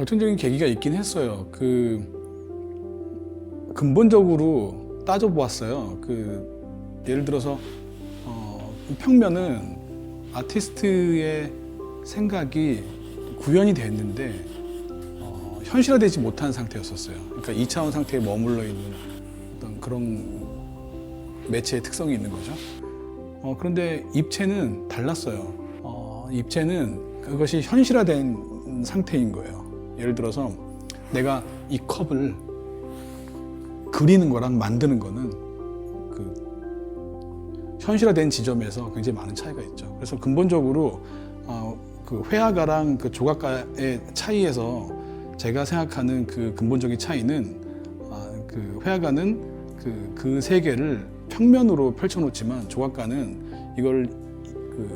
결정적인 계기가 있긴 했어요. 근본적으로 따져보았어요. 예를 들어서 평면은 아티스트의 생각이 구현이 됐는데 현실화되지 못한 상태였었어요. 그러니까 2차원 상태에 머물러 있는 어떤 그런 매체의 특성이 있는 거죠. 그런데 입체는 달랐어요. 입체는 그것이 현실화된 상태인 거예요. 예를 들어서 내가 이 컵을 그리는 거랑 만드는 거는 현실화된 지점에서 굉장히 많은 차이가 있죠. 그래서 근본적으로 회화가랑 조각가의 차이에서 제가 생각하는 근본적인 차이는 회화가는 그 세계를 평면으로 펼쳐놓지만 조각가는 이걸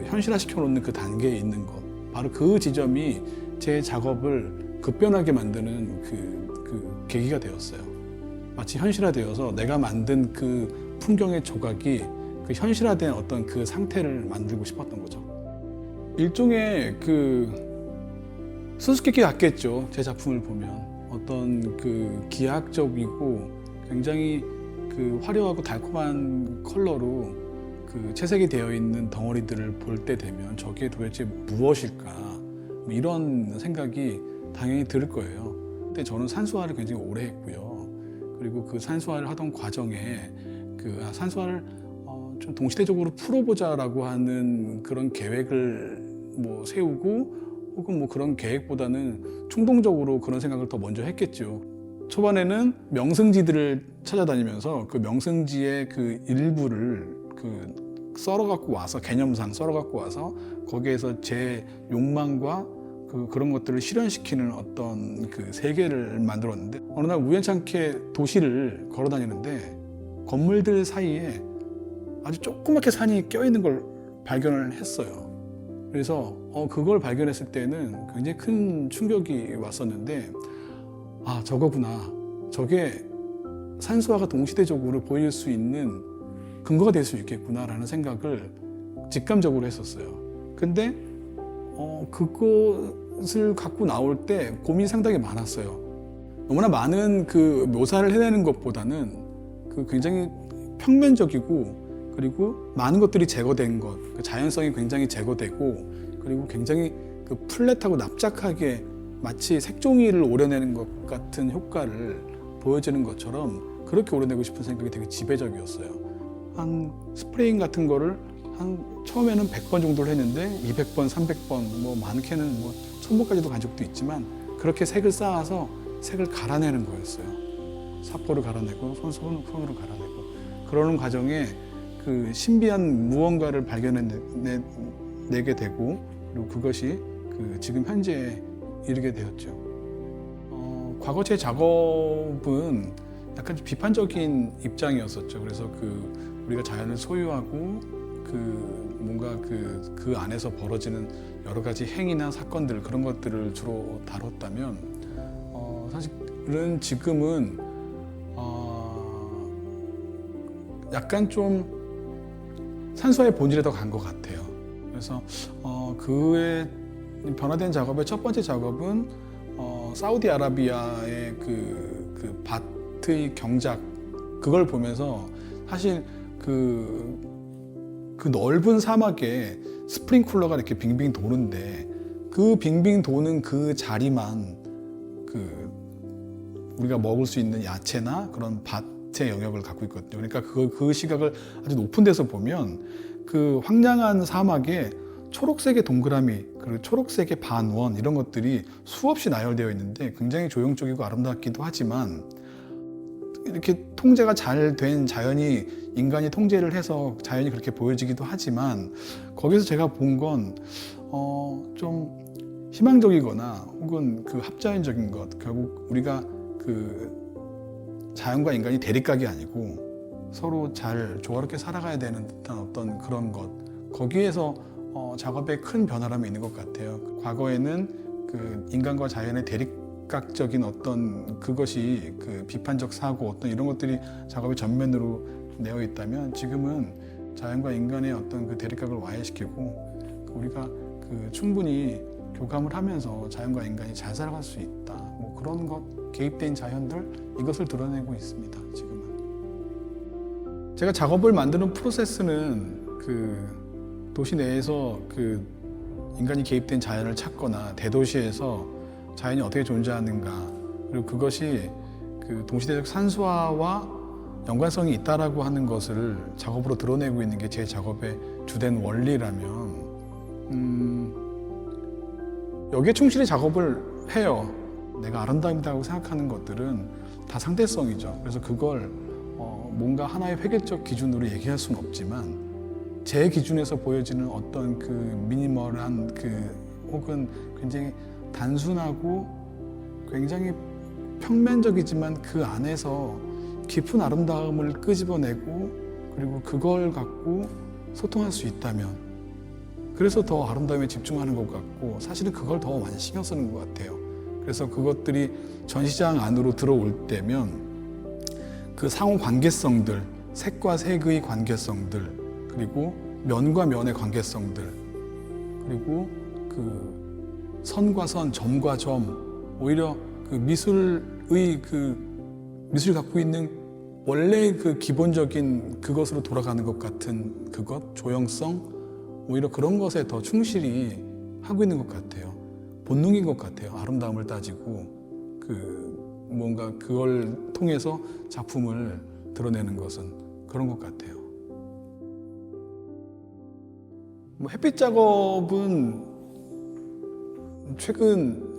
현실화시켜 놓는 그 단계에 있는 것, 바로 그 지점이 제 작업을 급변하게 만드는 그 계기가 되었어요. 마치 현실화되어서 내가 만든 그 풍경의 조각이 그 현실화된 어떤 그 상태를 만들고 싶었던 거죠. 일종의 수수께끼 같겠죠. 제 작품을 보면 어떤 기하학적이고 굉장히 화려하고 달콤한 컬러로 채색이 되어 있는 덩어리들을 볼 때 되면 저게 도대체 무엇일까, 이런 생각이 당연히 들 거예요. 근데 저는 산수화를 굉장히 오래 했고요. 그리고 그 산수화를 하던 과정에 산수화를 좀 동시대적으로 풀어보자라고 하는 그런 계획을 세우고, 혹은 그런 계획보다는 충동적으로 그런 생각을 더 먼저 했겠죠. 초반에는 명승지들을 찾아다니면서 그 명승지의 일부를 썰어갖고 와서, 개념상 썰어갖고 와서 거기에서 제 욕망과 그런 것들을 실현시키는 어떤 세계를 만들었는데, 어느 날 우연찮게 도시를 걸어 다니는데 건물들 사이에 아주 조그맣게 산이 껴있는 걸 발견을 했어요. 그래서 그걸 발견했을 때는 굉장히 큰 충격이 왔었는데, 저거구나. 저게 산수화가 동시대적으로 보일 수 있는 근거가 될 수 있겠구나라는 생각을 직감적으로 했었어요. 근데 그것을 갖고 나올 때 고민이 상당히 많았어요. 너무나 많은 묘사를 해내는 것보다는 굉장히 평면적이고, 그리고 많은 것들이 제거된 것, 자연성이 굉장히 제거되고, 그리고 굉장히 플랫하고 납작하게 마치 색종이를 오려내는 것 같은 효과를 보여주는 것처럼 그렇게 오려내고 싶은 생각이 되게 지배적이었어요. 한 스프레잉 같은 거를 처음에는 100번 정도를 했는데 200번, 300번, 많게는 1000번까지도 간 적도 있지만, 그렇게 색을 쌓아서 색을 갈아내는 거였어요. 사포를 갈아내고 손으로 갈아내고, 그러는 과정에 신비한 무언가를 발견해내게 되고, 그리고 그것이 지금 현재에 이르게 되었죠. 과거 제 작업은 약간 좀 비판적인 입장이었었죠. 그래서 우리가 자연을 소유하고 뭔가 그 안에서 벌어지는 여러 가지 행위나 사건들, 그런 것들을 주로 다뤘다면, 사실은 지금은 약간 좀 산수화의 본질에 더 간 것 같아요. 그래서 그의 변화된 작업의 첫 번째 작업은 사우디아라비아의 밭의 경작, 그걸 보면서 사실 그 넓은 사막에 스프링쿨러가 이렇게 빙빙 도는데, 그 빙빙 도는 그 자리만 우리가 먹을 수 있는 야채나 그런 밭의 영역을 갖고 있거든요. 그러니까 그 시각을 아주 높은 데서 보면 황량한 사막에 초록색의 동그라미, 그리고 초록색의 반원, 이런 것들이 수없이 나열되어 있는데 굉장히 조형적이고 아름답기도 하지만, 이렇게 통제가 잘 된 자연이, 인간이 통제를 해서 자연이 그렇게 보여지기도 하지만, 거기서 제가 본 건 좀 희망적이거나 혹은 합자연적인 것, 결국 우리가 자연과 인간이 대립각이 아니고 서로 잘 조화롭게 살아가야 되는 듯한 어떤 그런 것, 거기에서 작업에 큰 변화감이 있는 것 같아요. 과거에는 인간과 자연의 대립각적인 어떤 그것이 비판적 사고, 어떤 이런 것들이 작업의 전면으로 내어 있다면, 지금은 자연과 인간의 어떤 대립각을 와해시키고, 우리가 충분히 교감을 하면서 자연과 인간이 잘 살아갈 수 있다. 뭐 그런 것, 개입된 자연들, 이것을 드러내고 있습니다. 지금은. 제가 작업을 만드는 프로세스는 그 도시 내에서 그 인간이 개입된 자연을 찾거나 대도시에서 자연이 어떻게 존재하는가, 그리고 그것이 그 동시대적 산수화와 연관성이 있다라고 하는 것을 작업으로 드러내고 있는 게 제 작업의 주된 원리라면 여기에 충실히 작업을 해요. 내가 아름다움이라고 생각하는 것들은 다 상대성이죠. 그래서 그걸 뭔가 하나의 획일적 기준으로 얘기할 수는 없지만 제 기준에서 보여지는 어떤 그 미니멀한 그 혹은 굉장히 단순하고 굉장히 평면적이지만 그 안에서 깊은 아름다움을 끄집어내고 그리고 그걸 갖고 소통할 수 있다면 그래서 더 아름다움에 집중하는 것 같고 사실은 그걸 더 많이 신경 쓰는 것 같아요. 그래서 그것들이 전시장 안으로 들어올 때면 그 상호 관계성들, 색과 색의 관계성들, 그리고 면과 면의 관계성들, 그리고 그 선과 선, 점과 점, 오히려 그 미술이 갖고 있는 원래 그 기본적인 그것으로 돌아가는 것 같은 그것, 조형성, 오히려 그런 것에 더 충실히 하고 있는 것 같아요. 본능인 것 같아요. 아름다움을 따지고 그 뭔가 그걸 통해서 작품을 드러내는 것은 그런 것 같아요. 뭐 햇빛 작업은 최근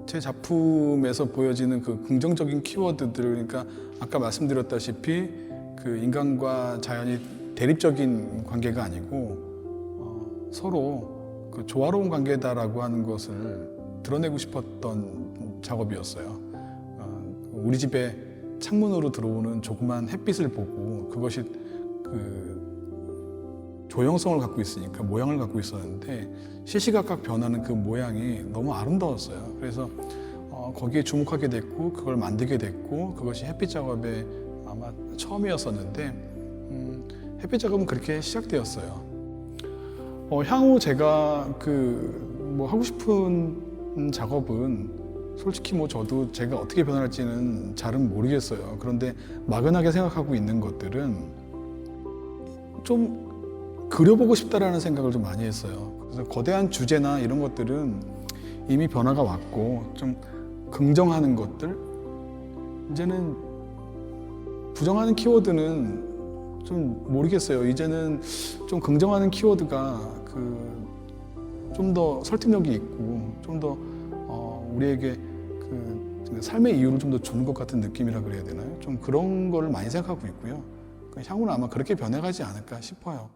제 작품에서 보여지는 그 긍정적인 키워드들, 그러니까 아까 말씀드렸다시피 그 인간과 자연이 대립적인 관계가 아니고 서로 그 조화로운 관계다라고 하는 것을 드러내고 싶었던 작업이었어요. 우리 집에 창문으로 들어오는 조그만 햇빛을 보고 그것이 그 조형성을 갖고 있으니까 모양을 갖고 있었는데 시시각각 변하는 그 모양이 너무 아름다웠어요. 그래서 거기에 주목하게 됐고 그걸 만들게 됐고 그것이 햇빛 작업의 아마 처음이었었는데 햇빛 작업은 그렇게 시작되었어요. 향후 제가 뭐 하고 싶은 작업은 솔직히 뭐 저도 제가 어떻게 변할지는 잘은 모르겠어요. 그런데 막연하게 생각하고 있는 것들은 좀 그려보고 싶다라는 생각을 좀 많이 했어요. 그래서 거대한 주제나 이런 것들은 이미 변화가 왔고 좀 긍정하는 것들, 이제는 부정하는 키워드는 좀 모르겠어요. 이제는 좀 긍정하는 키워드가 좀 더 설득력이 있고 좀 더 우리에게 그 삶의 이유를 좀 더 주는 것 같은 느낌이라 그래야 되나요? 좀 그런 거를 많이 생각하고 있고요. 향후는 아마 그렇게 변해가지 않을까 싶어요.